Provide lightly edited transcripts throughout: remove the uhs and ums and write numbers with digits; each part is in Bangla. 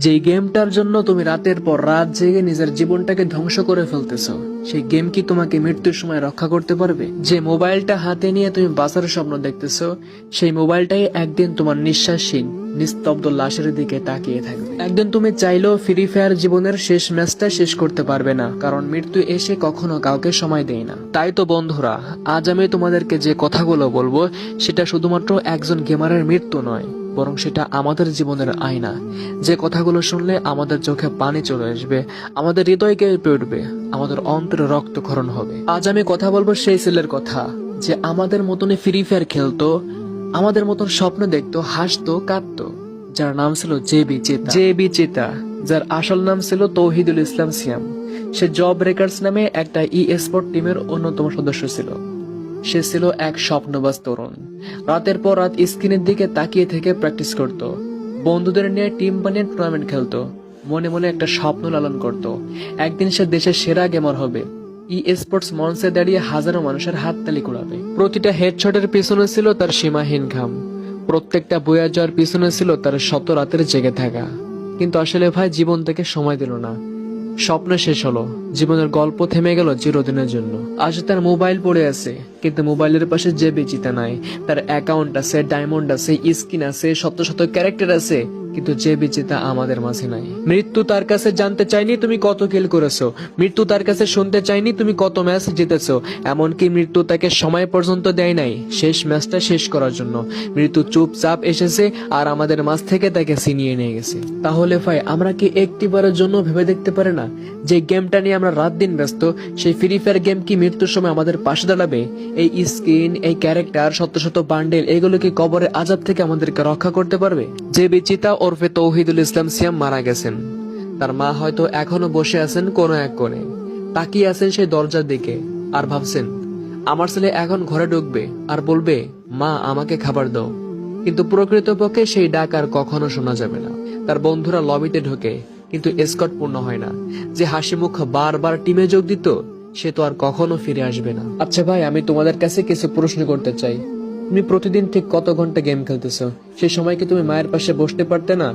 যে গেমটার জন্য তুমি রাতের পর রাত জেগে নিজের জীবনটাকে ধ্বংস করে ফেলতেছো, সেই গেম কি তোমাকে মৃত্যুর সময় রক্ষা করতে পারবে? যে মোবাইলটা হাতে নিয়ে তুমি বাঁচার স্বপ্ন দেখতেছো, সেই মোবাইলটাই একদিন তোমার নিঃশ্বাসহীন নিস্তব্ধ লাশের দিকে তাকিয়ে থাকবে। একদিন তুমি চাইলেও ফ্রি ফায়ার জীবনের শেষ ম্যাচটা শেষ করতে পারবে না, কারণ মৃত্যু এসে কখনো কাউকে সময় দেয় না। তাই তো বন্ধুরা, আজ আমি তোমাদেরকে যে কথাগুলো বলবো সেটা শুধুমাত্র একজন গেমারের মৃত্যু নয়, বরং সেটা আমাদের জীবনের আয়না। যে কথাগুলো শুনলে আমাদের চোখে পানি চলে আসবে, আমাদের হৃদয় কেঁপে উঠবে, আমাদের অন্তরে রক্তক্ষরণ হবে। আজ আমি কথা বলবো সেই ছেলের কথা, যে আমাদের মতনই ফ্রি ফায়ার খেলতো, আমাদের মতন স্বপ্ন দেখতো, হাসতো, কাঁদতো, যার নাম ছিল জে বি চিতা, যার আসল নাম ছিল তৌহিদুল ইসলাম সিয়াম। সে জব রেকার্স নামে একটা স্পোর্ট টিমের অন্যতম সদস্য ছিল। সে ছিল এক স্বপ্নবাজ তরুণ। রাতের পর রাত স্ক্রিনের দিকে তাকিয়ে থেকে প্র্যাকটিস করত, বন্ধুদের নিয়ে টিম বানিয়ে টুর্নামেন্ট খেলতো, মনে মনে একটা স্বপ্ন লালন করত, একদিন সে দেশের সেরা গেমার হবে। স্পোর্টস মঞ্চে দাঁড়িয়ে হাজারো মানুষের হাততালি কুড়াবে। প্রতিটা হেডশটের পিছনে ছিল তার সীমাহীন ঘাম, প্রত্যেকটা বইয়া যাওয়ার পিছনে ছিল তার শত রাতের জেগে থাকা। কিন্তু আসলে ভাই, জীবন থেকে সময় দিল না। স্বপ্ন শেষ হলো, জীবনের গল্প থেমে গেল চিরদিনের জন্য। আজ তার মোবাইল পড়ে আছে, কিন্তু মোবাইলের পাশে যে বেচিতা নাই। তার অ্যাকাউন্ট আছে, ডায়মন্ড আছে, স্কিন আছে, শত শত ক্যারেক্টার আছে, কিন্তু যে বিজেতা আমাদের মাঝে নাই। মৃত্যু তার কাছে জানতে চাইনি তুমি কত কিল করেছো, মৃত্যু তার কাছে শুনতে চাইনি তুমি কত ম্যাচ জিতেছো। এমনকি মৃত্যু তাকে সময় পর্যন্ত দেয় নাই শেষ ম্যাচটা শেষ করার জন্য। মৃত্যু চুপচাপ এসেছে আর আমাদের মাঝ থেকে তাকে ছিনিয়ে নিয়ে গেছে। তাহলে ভাই, আমরা কি একটিবারের জন্য ভেবে দেখতে পারে না, যে গেমটা নিয়ে আমরা রাত দিন ব্যস্ত, সেই ফ্রি ফায়ার গেম কি মৃত্যুর সময় আমাদের পাশে দাঁড়াবে? এই স্কিন, এই ক্যারেক্টার, শত শত বান্ডেল, এগুলো কি কবরের আযাব থেকে আমাদেরকে রক্ষা করতে পারবে? যে বিচিতা ওরফে তৌহিদুল ইসলাম সিয়াম মারা গেছেন। তার মা হয়তো এখনো বসে আছেন কোনো এক কোণে, তাকিয়ে আছেন সেই দরজার দিকে আর ভাবছেন, আমার ছেলে এখন ঘরে ঢুকবে আর বলবে, মা আমাকে খাবার দাও। কিন্তু প্রকৃতপক্ষে সেই ডাক আর কখনো শোনা যাবে না। তার বন্ধুরা লবিতে ঢোকে, কিন্তু এসকর্ট পূর্ণ হয় না। যে হাসি মুখ বারবার টিমে যোগ দিত, সে তো আর কখনো ফিরে আসবে না। আচ্ছা ভাই, আমি তোমাদের কাছে কিছু প্রশ্ন করতে চাই। তুমি প্রতিদিন ঠিক কত ঘন্টা গেম খেলতেছো? সেই সময় কি তুমি মায়ের পাশে বসতে পারতে না?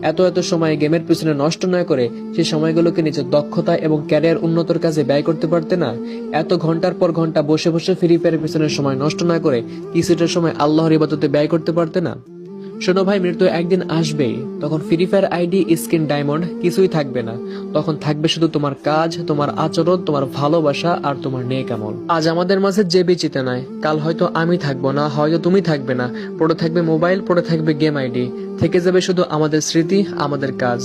এত এত সময় গেমের পিছনে নষ্ট না করে সেই সময়গুলোকে নিজের দক্ষতা এবং ক্যারিয়ার উন্নতর কাজে ব্যয় করতে পারতে না? এত ঘন্টার পর ঘন্টা বসে বসে ফ্রি ফায়ারের পিছনে সময় নষ্ট না করে কিছুটা সময় আল্লাহর ইবাদতে ব্যয় করতে পারতে না? শোনো ভাই, মৃত্যু একদিন আসবেই। তখন free fire ID, skin, diamond কিছুই থাকবে না। তখন থাকবে শুধু তোমার কাজ, তোমার আচরণ, তোমার ভালোবাসা আর তোমার নেক আমল। আজ আমাদের মাঝে যে বেঁচে নাই, কাল হয়তো আমি থাকবো না, হয়তো তুমি থাকবে না। পড়ে থাকবে মোবাইল, পড়ে থাকবে গেম আইডি, থেকে যাবে শুধু আমাদের স্মৃতি, আমাদের কাজ।